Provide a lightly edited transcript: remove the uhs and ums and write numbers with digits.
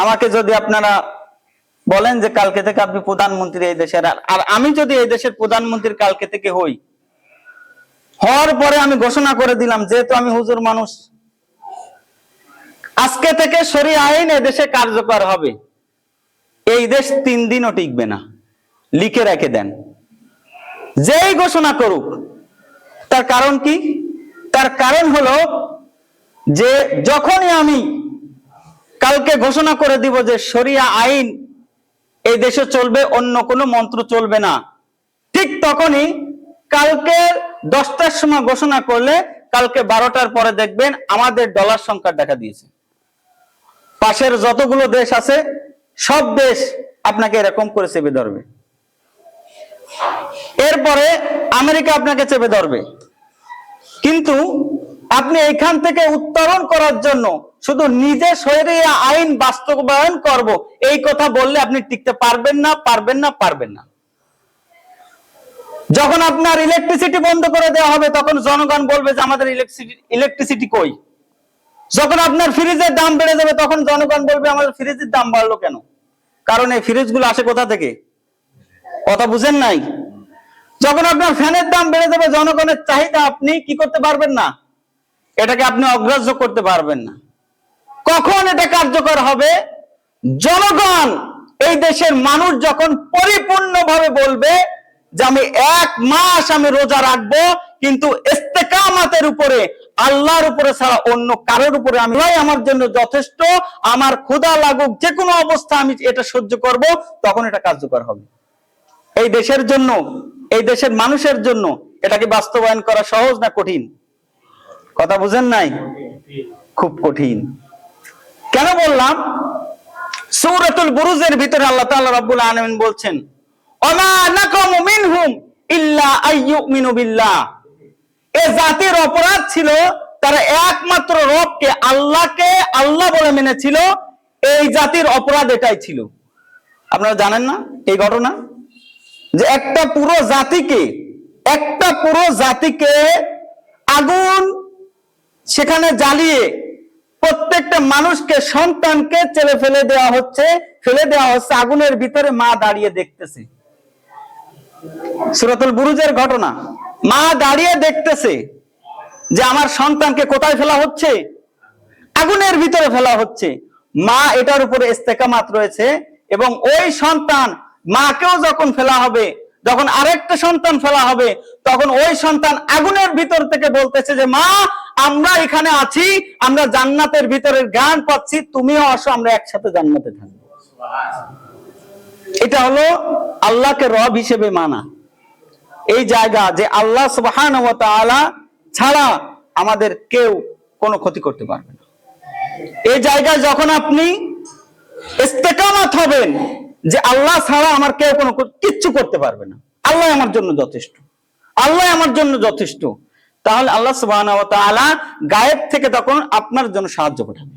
আমাকে যদি আপনারা বলেন যে কালকে থেকে আপনি প্রধানমন্ত্রী এই দেশের, আর আমি যদি এই দেশের প্রধানমন্ত্রী কালকে থেকে হই, হওয়ার পরে আমি ঘোষণা করে দিলাম যেহেতু আমি হুজুর মানুষ, আজকে থেকে শরিয়া আইন এই দেশে কার্যকর হবে, এই দেশ 3 দিনও টিকবে না। লিখে রেখে দেন, যেই ঘোষণা করুক। তার কারণ কি? তার কারণ হলো যে যখনই আমি কালকে ঘোষণা করে দিব যে শরিয়া আইন এই দেশে চলবে, অন্য কোনো মন্ত্র চলবে না, ঠিক তখনই কালকে 10টার সময় ঘোষণা করলে কালকে 12টার পরে দেখবেন আমাদের ডলার সংকট দেখা দিয়েছে। পাশের যতগুলো দেশ আছে সব দেশ আপনাকে এরকম করে চেপে ধরবে, এরপরে আমেরিকা আপনাকে চেপে ধরবে। কিন্তু আপনি এখান থেকে উত্তরণ করার জন্য শুধু নিজে শরিয়া আইন বাস্তবায়ন করব এই কথা বললে আপনি টিকতে পারবেন না, পারবেন না, পারবেন না। যখন আপনার ইলেকট্রিসিটি বন্ধ করে দেওয়া হবে তখন জনগণ বলবে যে আমাদের ইলেকট্রিসিটি কই। যখন আপনার ফ্রিজের দাম বেড়ে যাবে তখন জনগণ বলবে আমাদের ফ্রিজের দাম বাড়লো কেন? কারণ এই ফ্রিজগুলো আসে কোথা থেকে? কথা বুঝেন নাই? যখন আপনার ফ্যানের দাম বেড়ে যাবে জনগণের চাহিদা আপনি কি করতে পারবেন না, এটাকে আপনি অগ্রাহ্য করতে পারবেন না। কখন এটা কার্যকর হবে? জনগণ, এই দেশের মানুষ যখন পরিপূর্ণভাবে বলবে যে আমি 1 মাস আমি রোজা রাখবো, কিন্তু ইস্তেকামাতের উপরে, আল্লাহর উপরে ছাড়া অন্য কারোর উপরে আমি আমার জন্য যথেষ্ট, আমার ক্ষুধা লাগুক যে কোনো অবস্থা আমি এটা সহ্য করব, তখন এটা কার্যকর হবে। এই দেশের জন্য, এই দেশের মানুষের জন্য এটাকে বাস্তবায়ন করা সহজ না কঠিন? কথা বুঝেন নাই? খুব কঠিন। কেন বললাম? সূরাতুল বুরুজের ভিতরে আল্লাহ তাআলা রাব্বুল আলামিন বলছেন ওমা নাকামু মিনহুম ইল্লা আইয়ুমিনু বিল্লাহ। এই জাতির অপরাধ ছিল তারা একমাত্র রবকে, আল্লাহকে আল্লাহ বলে মেনেছিল। এই জাতির অপরাধ এটাই ছিল। আপনারা জানেন না এই ঘটনা, যে একটা পুরো জাতিকে আগুন সেখানে জ্বালিয়ে প্রত্যেকটা মানুষকে, সন্তানকে ফেলে দেওয়া হচ্ছে আগুনের ভিতরে, মা দাঁড়িয়ে দেখতেছে। সূরাতুল বুরুজের ঘটনা, মা দাঁড়িয়ে দেখতেছে যে আমার সন্তানকে কোথায় ফেলা হচ্ছে? আগুনের ভিতরে ফেলা হচ্ছে। মা এটার উপরে ইস্তেকামাত রয়েছে, এবং ওই সন্তান, মাকেও যখন ফেলা হবে, যখন আরেকটা সন্তান ফেলা হবে, তখন ওই সন্তান আগুনের ভিতর থেকে বলতেছে যে মা আমরা এখানে আছি, আমরা জান্নাতের ভিতরের গান পাচ্ছি, তুমিও আসো, আমরা একসাথে জান্নাতে থাকবো। এটা হলো আল্লাহকে রব হিসেবে মানা। এই জায়গা যে আল্লাহ সুবহানাহু ওয়া তাআলা ছাড়া আমাদের কেউ কোনো ক্ষতি করতে পারবে না। এই জায়গায় যখন আপনি ইস্তেকামাত হবেন যে আল্লাহ ছাড়া আমার কেউ কোনো কিচ্ছু করতে পারবে না, আল্লাহ আমার জন্য যথেষ্ট, আল্লাহ আমার জন্য যথেষ্ট, তাহলে আল্লাহ সুবহানাহু ওয়া তাআলা গায়েব থেকে তখন আপনার জন্য সাহায্য পাঠাবে।